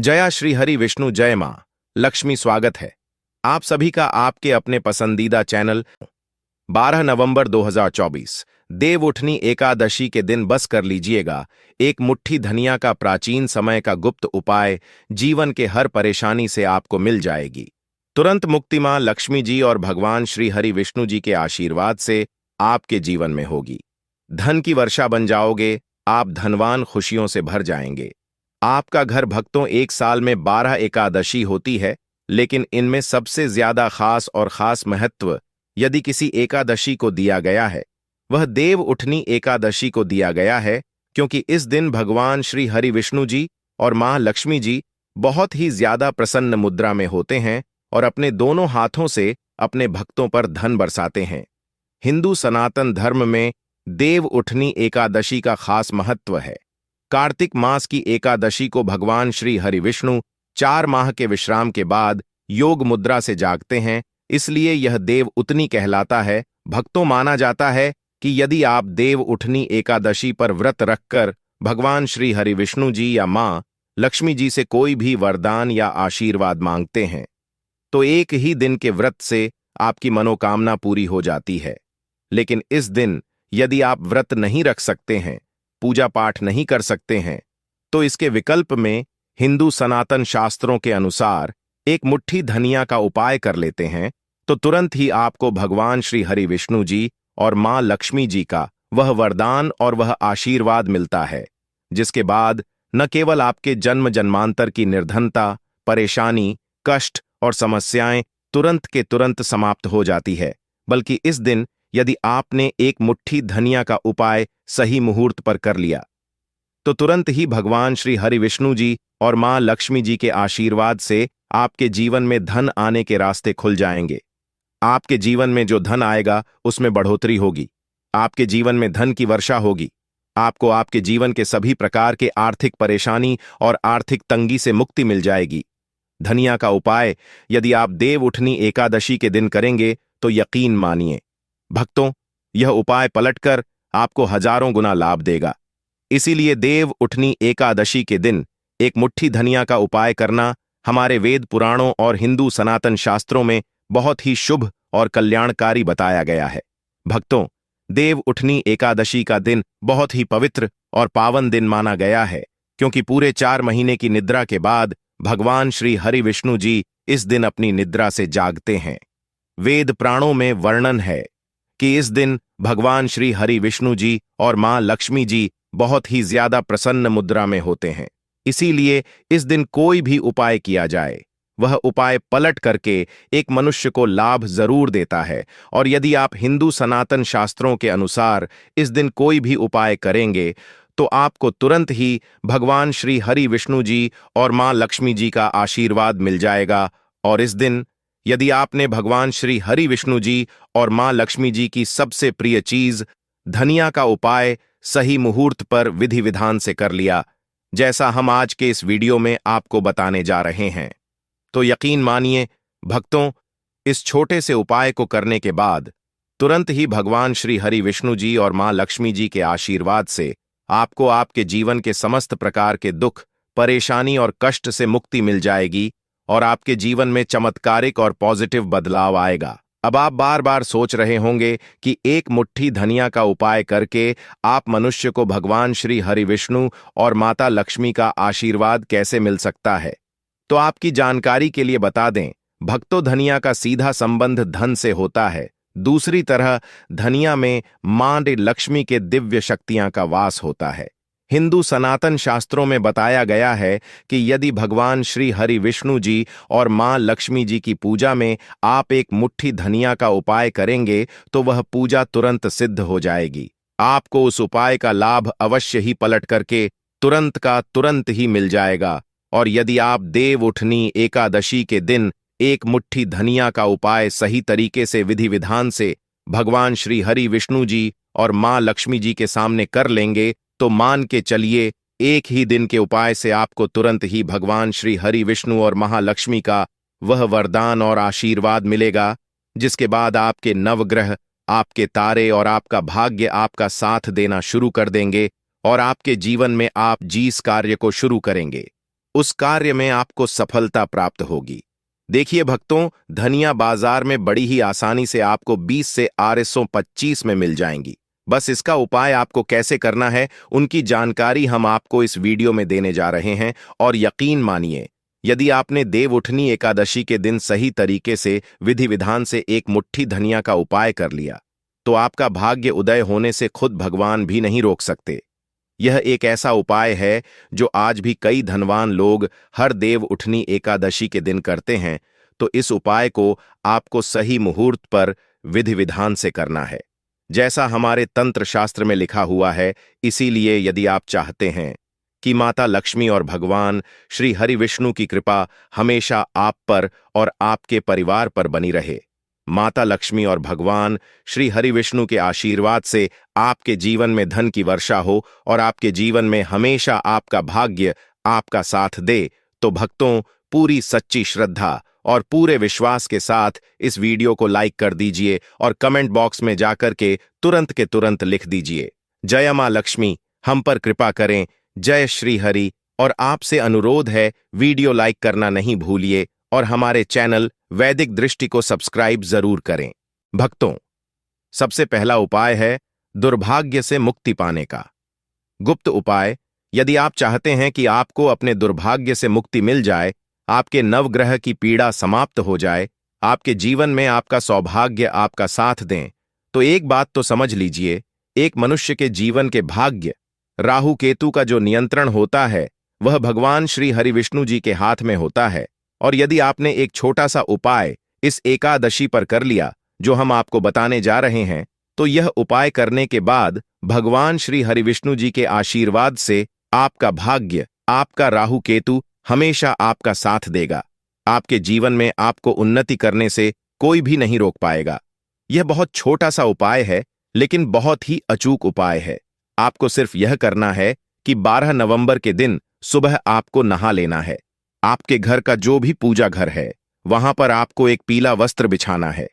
जया श्री हरि विष्णु जय मां लक्ष्मी। स्वागत है आप सभी का आपके अपने पसंदीदा चैनल। 12 नवंबर 2024 देव उठनी एकादशी के दिन बस कर लीजिएगा एक मुट्ठी धनिया का प्राचीन समय का गुप्त उपाय। जीवन के हर परेशानी से आपको मिल जाएगी तुरंत मुक्ति। मां लक्ष्मी जी और भगवान श्री हरि विष्णु जी के आशीर्वाद से आपके जीवन में होगी धन की वर्षा बन जाओगे। आप धनवान, खुशियों से भर जाएंगे। आपका घर भक्तों, एक साल में 12 एकादशी होती है, लेकिन इनमें सबसे ज्यादा खास महत्व यदि किसी एकादशी को दिया गया है वह देव उठनी एकादशी को दिया गया है, क्योंकि इस दिन भगवान श्री हरि विष्णु जी और मां लक्ष्मी जी बहुत ही ज्यादा प्रसन्न मुद्रा में होते हैं और अपने दोनों हाथों से अपने भक्तों पर धन बरसाते हैं। हिंदू सनातन धर्म में देव उठनी एकादशी का खास महत्व है। कार्तिक मास की एकादशी को भगवान श्री हरि विष्णु 4 माह के विश्राम के बाद योग मुद्रा से जागते हैं, इसलिए यह देव उठनी कहलाता है। भक्तों, माना जाता है कि यदि आप देव उठनी एकादशी पर व्रत रखकर भगवान श्री हरि विष्णु जी या मां लक्ष्मी जी से कोई भी वरदान या आशीर्वाद मांगते हैं तो एक ही दिन के व्रत से आपकी मनोकामना पूरी हो जाती है। लेकिन इस दिन यदि आप व्रत नहीं रख सकते हैं, पूजा पाठ नहीं कर सकते हैं, तो इसके विकल्प में हिंदू सनातन शास्त्रों के अनुसार एक मुट्ठी धनिया का उपाय कर लेते हैं तो तुरंत ही आपको भगवान श्री हरि विष्णु जी और मां लक्ष्मी जी का वह वरदान और वह आशीर्वाद मिलता है, जिसके बाद न केवल आपके जन्म जन्मांतर की निर्धनता, परेशानी, कष्ट और समस्याएं तुरंत के तुरंत समाप्त हो जाती है, बल्कि इस दिन यदि आपने एक मुट्ठी धनिया का उपाय सही मुहूर्त पर कर लिया तो तुरंत ही भगवान श्री हरि विष्णु जी और मां लक्ष्मी जी के आशीर्वाद से आपके जीवन में धन आने के रास्ते खुल जाएंगे। आपके जीवन में जो धन आएगा उसमें बढ़ोतरी होगी। आपके जीवन में धन की वर्षा होगी। आपको आपके जीवन के सभी प्रकार के आर्थिक परेशानी और आर्थिक तंगी से मुक्ति मिल जाएगी। धनिया का उपाय यदि आप देव उठनी एकादशी के दिन करेंगे तो यकीन मानिए भक्तों, यह उपाय पलटकर आपको हजारों गुना लाभ देगा। इसीलिए देव उठनी एकादशी के दिन एक मुट्ठी धनिया का उपाय करना हमारे वेद पुराणों और हिंदू सनातन शास्त्रों में बहुत ही शुभ और कल्याणकारी बताया गया है। भक्तों, देव उठनी एकादशी का दिन बहुत ही पवित्र और पावन दिन माना गया है, क्योंकि पूरे 4 महीने की निद्रा के बाद भगवान श्री हरि विष्णु जी इस दिन अपनी निद्रा से जागते हैं। वेद पुराणों में वर्णन है कि इस दिन भगवान श्री हरि विष्णु जी और मां लक्ष्मी जी बहुत ही ज्यादा प्रसन्न मुद्रा में होते हैं। इसीलिए इस दिन कोई भी उपाय किया जाए वह उपाय पलट करके एक मनुष्य को लाभ जरूर देता है। और यदि आप हिंदू सनातन शास्त्रों के अनुसार इस दिन कोई भी उपाय करेंगे तो आपको तुरंत ही भगवान श्री हरि विष्णु जी और मां लक्ष्मी जी का आशीर्वाद मिल जाएगा। और इस दिन यदि आपने भगवान श्री हरि विष्णु जी और मां लक्ष्मी जी की सबसे प्रिय चीज धनिया का उपाय सही मुहूर्त पर विधि विधान से कर लिया, जैसा हम आज के इस वीडियो में आपको बताने जा रहे हैं, तो यकीन मानिए भक्तों, इस छोटे से उपाय को करने के बाद तुरंत ही भगवान श्री हरि विष्णु जी और मां लक्ष्मी जी के आशीर्वाद से आपको आपके जीवन के समस्त प्रकार के दुख, परेशानी और कष्ट से मुक्ति मिल जाएगी और आपके जीवन में चमत्कारिक और पॉजिटिव बदलाव आएगा। अब आप बार बार सोच रहे होंगे कि एक मुट्ठी धनिया का उपाय करके आप मनुष्य को भगवान श्री हरि विष्णु और माता लक्ष्मी का आशीर्वाद कैसे मिल सकता है। तो आपकी जानकारी के लिए बता दें, भक्तों, धनिया का सीधा संबंध धन से होता है। दूसरी तरह धनिया में मां लक्ष्मी के दिव्य शक्तियां का वास होता है। हिंदू सनातन शास्त्रों में बताया गया है कि यदि भगवान श्री हरि विष्णु जी और मां लक्ष्मी जी की पूजा में आप एक मुट्ठी धनिया का उपाय करेंगे तो वह पूजा तुरंत सिद्ध हो जाएगी। आपको उस उपाय का लाभ अवश्य ही पलट करके तुरंत का तुरंत ही मिल जाएगा। और यदि आप देव उठनी एकादशी के दिन एक मुट्ठी धनिया का उपाय सही तरीके से विधि विधान से भगवान श्री हरि विष्णु जी और मां लक्ष्मी जी के सामने कर लेंगे तो मान के चलिए एक ही दिन के उपाय से आपको तुरंत ही भगवान श्री हरि विष्णु और महालक्ष्मी का वह वरदान और आशीर्वाद मिलेगा, जिसके बाद आपके नवग्रह, आपके तारे और आपका भाग्य आपका साथ देना शुरू कर देंगे और आपके जीवन में आप जिस कार्य को शुरू करेंगे उस कार्य में आपको सफलता प्राप्त होगी। देखिए भक्तों, धनिया बाजार में बड़ी ही आसानी से आपको 20 से 825 में मिल जाएंगी। बस इसका उपाय आपको कैसे करना है, उनकी जानकारी हम आपको इस वीडियो में देने जा रहे हैं। और यकीन मानिए, यदि आपने देवउठनी एकादशी के दिन सही तरीके से विधि विधान से एक मुट्ठी धनिया का उपाय कर लिया, तो आपका भाग्य उदय होने से खुद भगवान भी नहीं रोक सकते। यह एक ऐसा उपाय है जो आज भी कई धनवान लोग हर देव उठनी एकादशी के दिन करते हैं। तो इस उपाय को आपको सही मुहूर्त पर विधि विधान से करना है, जैसा हमारे तंत्र शास्त्र में लिखा हुआ है। इसीलिए यदि आप चाहते हैं कि माता लक्ष्मी और भगवान श्री हरि विष्णु की कृपा हमेशा आप पर और आपके परिवार पर बनी रहे, माता लक्ष्मी और भगवान श्री हरि विष्णु के आशीर्वाद से आपके जीवन में धन की वर्षा हो और आपके जीवन में हमेशा आपका भाग्य आपका साथ दे, तो भक्तों, पूरी सच्ची श्रद्धा और पूरे विश्वास के साथ इस वीडियो को लाइक कर दीजिए और कमेंट बॉक्स में जाकर के तुरंत लिख दीजिए, जय मां लक्ष्मी, हम पर कृपा करें, जय श्री हरि। और आपसे अनुरोध है, वीडियो लाइक करना नहीं भूलिए और हमारे चैनल वैदिक दृष्टि को सब्सक्राइब जरूर करें। भक्तों, सबसे पहला उपाय है दुर्भाग्य से मुक्ति पाने का गुप्त उपाय। यदि आप चाहते हैं कि आपको अपने दुर्भाग्य से मुक्ति मिल जाए, आपके नवग्रह की पीड़ा समाप्त हो जाए, आपके जीवन में आपका सौभाग्य आपका साथ दें, तो एक बात तो समझ लीजिए, एक मनुष्य के जीवन के भाग्य राहु केतु का जो नियंत्रण होता है, वह भगवान श्री हरि विष्णु जी के हाथ में होता है। और यदि आपने एक छोटा सा उपाय इस एकादशी पर कर लिया, जो हम आपको बताने जा रहे हैं, तो यह उपाय करने के बाद भगवान श्री हरि विष्णु जी के आशीर्वाद से आपका भाग्य, आपका राहु केतु हमेशा आपका साथ देगा। आपके जीवन में आपको उन्नति करने से कोई भी नहीं रोक पाएगा। यह बहुत छोटा सा उपाय है, लेकिन बहुत ही अचूक उपाय है। आपको सिर्फ यह करना है कि 12 नवंबर के दिन सुबह आपको नहा लेना है। आपके घर का जो भी पूजा घर है, वहां पर आपको एक पीला वस्त्र बिछाना है।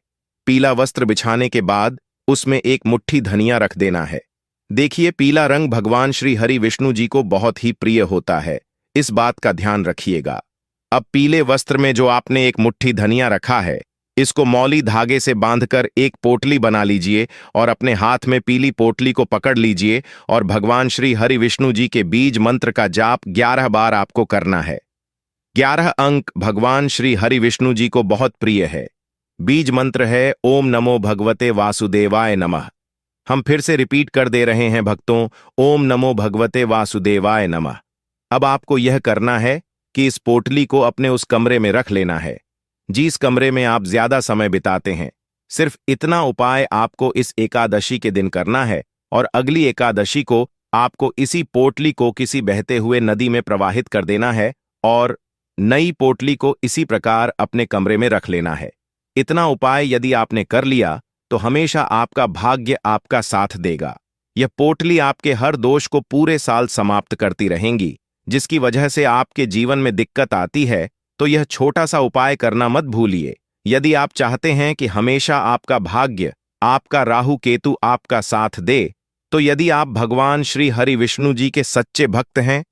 पीला वस्त्र बिछाने के बाद उसमें एक मुट्ठी धनिया रख देना है। देखिए, पीला रंग भगवान श्री हरि विष्णु जी को बहुत ही प्रिय होता है, इस बात का ध्यान रखिएगा। अब पीले वस्त्र में जो आपने एक मुट्ठी धनिया रखा है, इसको मौली धागे से बांधकर एक पोटली बना लीजिए और अपने हाथ में पीली पोटली को पकड़ लीजिए और भगवान श्री हरि विष्णु जी के बीज मंत्र का जाप 11 बार आपको करना है। 11 अंक भगवान श्री हरि विष्णु जी को बहुत प्रिय है। बीज मंत्र है ओम नमो भगवते वासुदेवाय नमः। हम फिर से रिपीट कर दे रहे हैं भक्तों, ओम नमो भगवते वासुदेवाय नमः। अब आपको यह करना है कि इस पोटली को अपने उस कमरे में रख लेना है जिस कमरे में आप ज्यादा समय बिताते हैं। सिर्फ इतना उपाय आपको इस एकादशी के दिन करना है और अगली एकादशी को आपको इसी पोटली को किसी बहते हुए नदी में प्रवाहित कर देना है और नई पोटली को इसी प्रकार अपने कमरे में रख लेना है। इतना उपाय यदि आपने कर लिया, तो हमेशा आपका भाग्य आपका साथ देगा। यह पोटली आपके हर दोष को पूरे साल समाप्त करती रहेंगी, जिसकी वजह से आपके जीवन में दिक्कत आती है। तो यह छोटा सा उपाय करना मत भूलिए। यदि आप चाहते हैं कि हमेशा आपका भाग्य, आपका राहु केतु आपका साथ दे, तो यदि आप भगवान श्री हरि विष्णु जी के सच्चे भक्त हैं,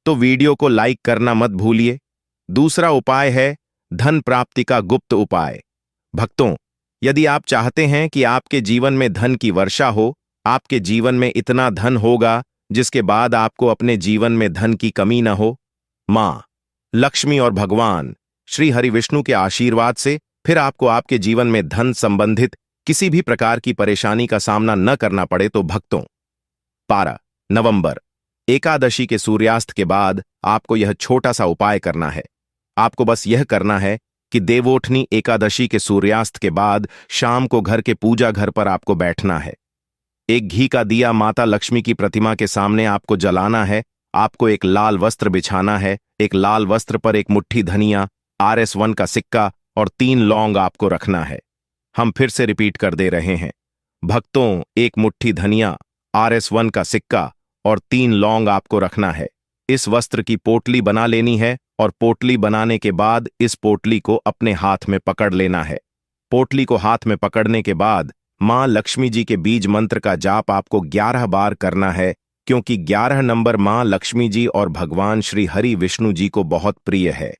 तो वीडियो को लाइक करना मत भूलिए। दूसरा उपाय है धन प्राप्ति का गुप्त उपाय। भक्तों, यदि आप चाहते हैं कि आपके जीवन में धन की वर्षा हो, आपके जीवन में इतना धन होगा जिसके बाद आपको अपने जीवन में धन की कमी न हो, मां लक्ष्मी और भगवान श्री हरि विष्णु के आशीर्वाद से फिर आपको आपके जीवन में धन संबंधित किसी भी प्रकार की परेशानी का सामना न करना पड़े, तो भक्तों, 12 नवंबर एकादशी के सूर्यास्त के बाद आपको यह छोटा सा उपाय करना है। आपको बस यह करना है कि देवोठनी एकादशी के सूर्यास्त के बाद शाम को घर के पूजा घर पर आपको बैठना है। एक घी का दिया माता लक्ष्मी की प्रतिमा के सामने आपको जलाना है। आपको एक लाल वस्त्र बिछाना है। एक लाल वस्त्र पर एक मुट्ठी धनिया, RS1 का सिक्का और 3 लौंग आपको रखना है। हम फिर से रिपीट कर दे रहे हैं भक्तों, एक मुट्ठी धनिया, RS1 का सिक्का और 3 लौंग आपको रखना है। इस वस्त्र की पोटली बना लेनी है और पोटली बनाने के बाद इस पोटली को अपने हाथ में पकड़ लेना है। पोटली को हाथ में पकड़ने के बाद मां लक्ष्मी जी के बीज मंत्र का जाप आपको 11 बार करना है क्योंकि 11 नंबर मां लक्ष्मी जी और भगवान श्री हरि विष्णु जी को बहुत प्रिय है।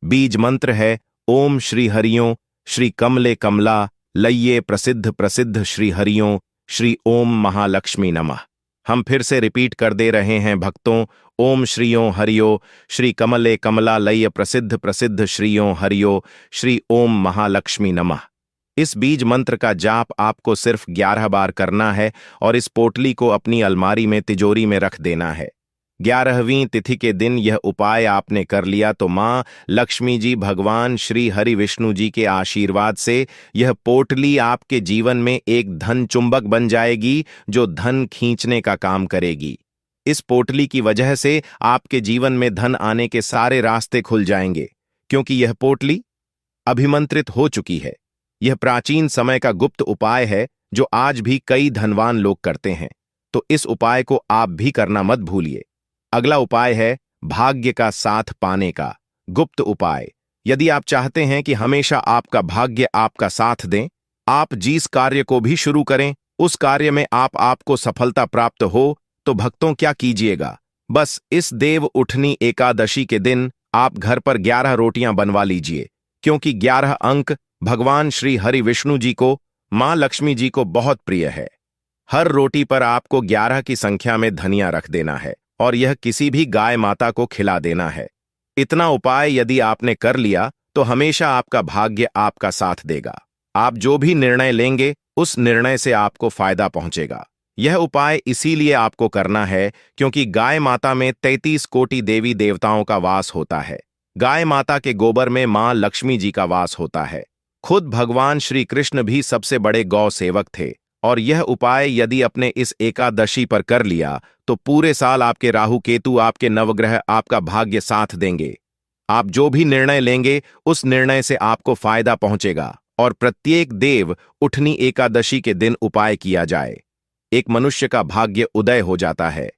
बीज मंत्र है ओम श्री हरियों श्री कमले कमला लइये प्रसिद्ध प्रसिद्ध श्री हरियों श्री ओम महालक्ष्मी नमः। हम फिर से रिपीट कर दे रहे हैं भक्तों, ओम श्रीयों हरियो श्री कमले कमला लय प्रसिद्ध प्रसिद्ध श्रीयों हरियो श्री ओम महालक्ष्मी नमः। इस बीज मंत्र का जाप आपको सिर्फ 11 बार करना है और इस पोटली को अपनी अलमारी में तिजोरी में रख देना है। 11वीं तिथि के दिन यह उपाय आपने कर लिया तो मां लक्ष्मी जी भगवान श्री हरि विष्णु जी के आशीर्वाद से यह पोटली आपके जीवन में एक धन चुंबक बन जाएगी जो धन खींचने का काम करेगी। इस पोटली की वजह से आपके जीवन में धन आने के सारे रास्ते खुल जाएंगे, क्योंकि यह पोटली अभिमंत्रित हो चुकी है। यह प्राचीन समय का गुप्त उपाय है जो आज भी कई धनवान लोग करते हैं, तो इस उपाय को आप भी करना मत भूलिए। अगला उपाय है भाग्य का साथ पाने का गुप्त उपाय। यदि आप चाहते हैं कि हमेशा आपका भाग्य आपका साथ दें, आप जिस कार्य को भी शुरू करें उस कार्य में आपको सफलता प्राप्त हो, तो भक्तों क्या कीजिएगा, बस इस देव उठनी एकादशी के दिन आप घर पर 11 रोटियां बनवा लीजिए, क्योंकि 11 अंक भगवान श्री हरि विष्णु जी को, मां लक्ष्मी जी को बहुत प्रिय है। हर रोटी पर आपको 11 की संख्या में धनिया रख देना है और यह किसी भी गाय माता को खिला देना है। इतना उपाय यदि आपने कर लिया तो हमेशा आपका भाग्य आपका साथ देगा। आप जो भी निर्णय लेंगे उस निर्णय से आपको फायदा पहुंचेगा। यह उपाय इसीलिए आपको करना है क्योंकि गाय माता में 33 कोटि देवी देवताओं का वास होता है। गाय माता के गोबर में मां लक्ष्मी जी का वास होता है। खुद भगवान श्री कृष्ण भी सबसे बड़े गौ सेवक थे और यह उपाय यदि अपने इस एकादशी पर कर लिया तो पूरे साल आपके राहु केतु, आपके नवग्रह आपका भाग्य साथ देंगे। आप जो भी निर्णय लेंगे उस निर्णय से आपको फायदा पहुंचेगा और प्रत्येक देव उठनी एकादशी के दिन उपाय किया जाए, एक मनुष्य का भाग्य उदय हो जाता है।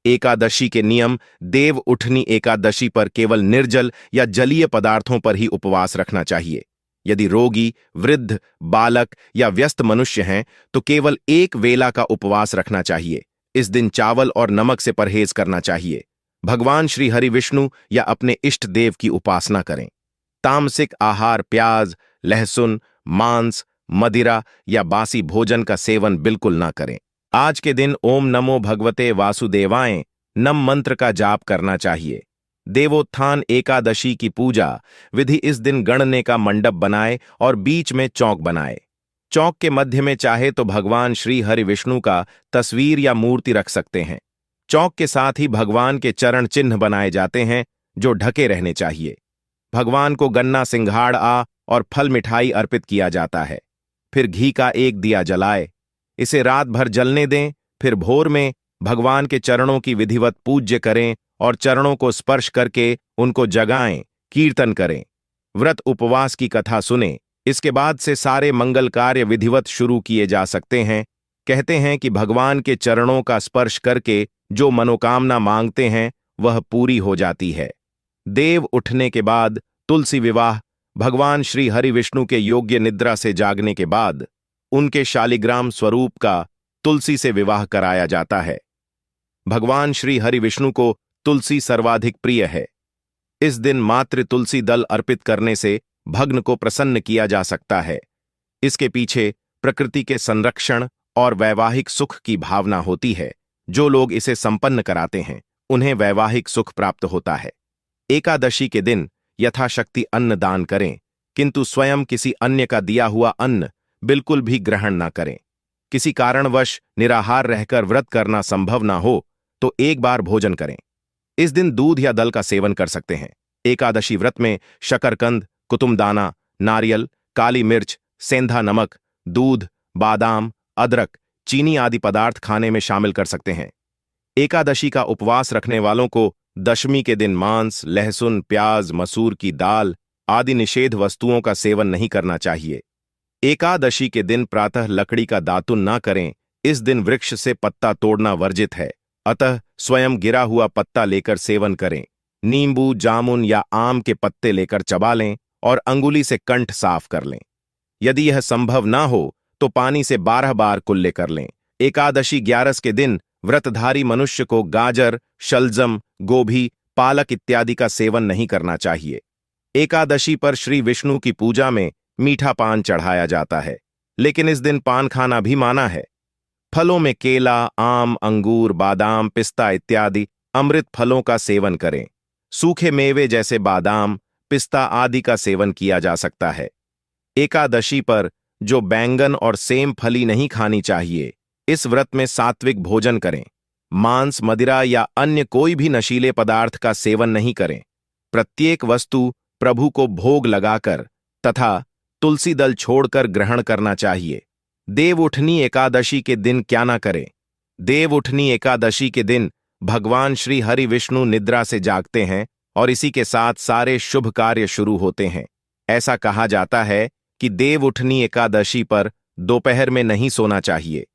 एकादशी के नियम देव उठनी एकादशी पर केवल निर्जल या जलीय पदार्थों पर ही उपवास रखना चाहिए। यदि रोगी, वृद्ध, बालक या व्यस्त मनुष्य हैं तो केवल एक वेला का उपवास रखना चाहिए। इस दिन चावल और नमक से परहेज करना चाहिए। भगवान श्री हरि विष्णु या अपने इष्ट देव की उपासना करें। तामसिक आहार, प्याज, लहसुन, मांस, मदिरा या बासी भोजन का सेवन बिल्कुल ना करें। आज के दिन ओम नमो भगवते वासुदेवाय नम मंत्र का जाप करना चाहिए। देवोत्थान एकादशी की पूजा विधि इस दिन गणने का मंडप बनाए और बीच में चौक बनाए। चौक के मध्य में चाहे तो भगवान श्री हरि विष्णु का तस्वीर या मूर्ति रख सकते हैं। चौक के साथ ही भगवान के चरण चिन्ह बनाए जाते हैं जो ढके रहने चाहिए। भगवान को गन्ना, सिंघाड़ा और फल मिठाई अर्पित किया जाता है। फिर घी का एक दिया जलाए, इसे रात भर जलने दें। फिर भोर में भगवान के चरणों की विधिवत पूज्य करें और चरणों को स्पर्श करके उनको जगाएं, कीर्तन करें, व्रत उपवास की कथा सुने। इसके बाद से सारे मंगल कार्य विधिवत शुरू किए जा सकते हैं। कहते हैं कि भगवान के चरणों का स्पर्श करके जो मनोकामना मांगते हैं वह पूरी हो जाती है। देव उठने के बाद तुलसी विवाह, भगवान श्री हरि विष्णु के योग्य निद्रा से जागने के बाद उनके शालिग्राम स्वरूप का तुलसी से विवाह कराया जाता है। भगवान श्री हरि विष्णु को तुलसी सर्वाधिक प्रिय है। इस दिन मात्र तुलसी दल अर्पित करने से भग्न को प्रसन्न किया जा सकता है। इसके पीछे प्रकृति के संरक्षण और वैवाहिक सुख की भावना होती है। जो लोग इसे संपन्न कराते हैं उन्हें वैवाहिक सुख प्राप्त होता है। एकादशी के दिन यथाशक्ति अन्न दान करें, किंतु स्वयं किसी अन्य का दिया हुआ अन्न बिल्कुल भी ग्रहण न करें। किसी कारणवश निराहार रहकर व्रत करना संभव ना हो तो एक बार भोजन करें। इस दिन दूध या दल का सेवन कर सकते हैं। एकादशी व्रत में शकरकंद, कुतुमदाना, नारियल, काली मिर्च, सेंधा नमक, दूध, बादाम, अदरक, चीनी आदि पदार्थ खाने में शामिल कर सकते हैं। एकादशी का उपवास रखने वालों को दशमी के दिन मांस, लहसुन, प्याज, मसूर की दाल आदि निषेध वस्तुओं का सेवन नहीं करना चाहिए। एकादशी के दिन प्रातः लकड़ी का दातुन ना करें। इस दिन वृक्ष से पत्ता तोड़ना वर्जित है, अतः स्वयं गिरा हुआ पत्ता लेकर सेवन करें। नींबू, जामुन या आम के पत्ते लेकर चबा लें और अंगुली से कंठ साफ कर लें। यदि यह संभव ना हो तो पानी से 12 बार कुल्ले कर लें। एकादशी 11 के दिन व्रतधारी मनुष्य को गाजर, शलजम, गोभी, पालक इत्यादि का सेवन नहीं करना चाहिए। एकादशी पर श्री विष्णु की पूजा में मीठा पान चढ़ाया जाता है, लेकिन इस दिन पान खाना भी माना है। फलों में केला, आम, अंगूर, बादाम, पिस्ता इत्यादि अमृत फलों का सेवन करें। सूखे मेवे जैसे बादाम, पिस्ता आदि का सेवन किया जा सकता है। एकादशी पर जो बैंगन और सेम फली नहीं खानी चाहिए। इस व्रत में सात्विक भोजन करें। मांस, मदिरा या अन्य कोई भी नशीले पदार्थ का सेवन नहीं करें। प्रत्येक वस्तु प्रभु को भोग लगाकर तथा तुलसी दल छोड़कर ग्रहण करना चाहिए। देवउठनी एकादशी के दिन क्या ना करें। देवउठनी एकादशी के दिन भगवान श्री हरि विष्णु निद्रा से जागते हैं और इसी के साथ सारे शुभ कार्य शुरू होते हैं। ऐसा कहा जाता है कि देवउठनी एकादशी पर दोपहर में नहीं सोना चाहिए।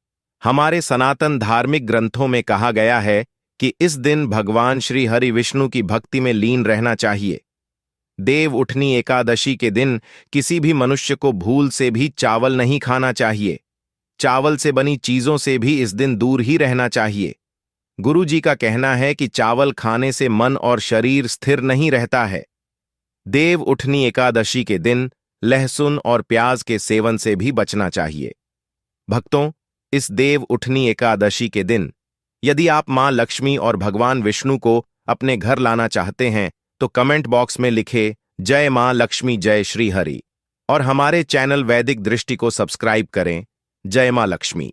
हमारे सनातन धार्मिक ग्रंथों में कहा गया है कि इस दिन भगवान श्री हरि विष्णु की भक्ति में लीन रहना चाहिए। देवउठनी एकादशी के दिन किसी भी मनुष्य को भूल से भी चावल नहीं खाना चाहिए। चावल से बनी चीजों से भी इस दिन दूर ही रहना चाहिए। गुरु जी का कहना है कि चावल खाने से मन और शरीर स्थिर नहीं रहता है। देवउठनी एकादशी के दिन लहसुन और प्याज के सेवन से भी बचना चाहिए। भक्तों, इस देवउठनी एकादशी के दिन यदि आप मां लक्ष्मी और भगवान विष्णु को अपने घर लाना चाहते हैं तो कमेंट बॉक्स में लिखे जय मां लक्ष्मी, जय श्री हरि, और हमारे चैनल वैदिक दृष्टि को सब्सक्राइब करें। जय मां लक्ष्मी।